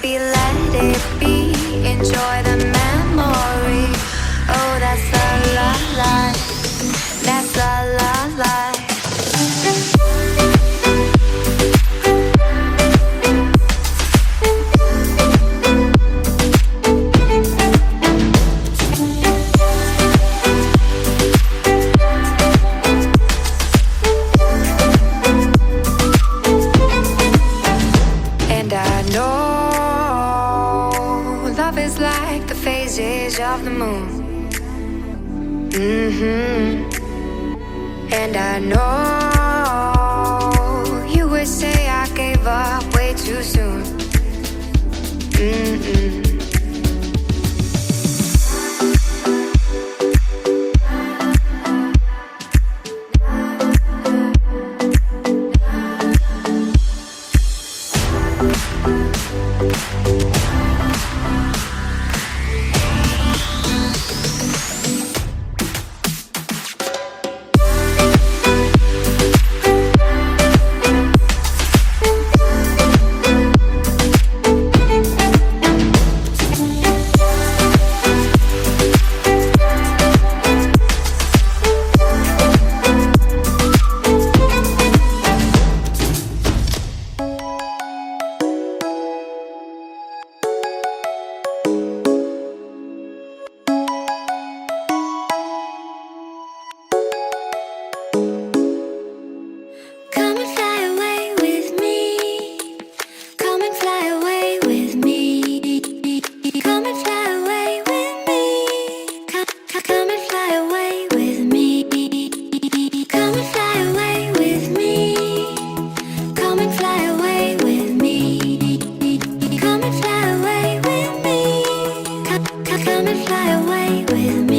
Baby, let it be. Enjoy the memory. Oh, that's la la la. That's la la la. And I know love is like the phases of the moon. And I know you would say I gave up way too soon. Come and fly away with me. Come and fly away with me. Come and fly away with me. Come and fly away with me. Come and fly away with me. Come and fly away with me. Come and fly away with me. Come and fly away with me.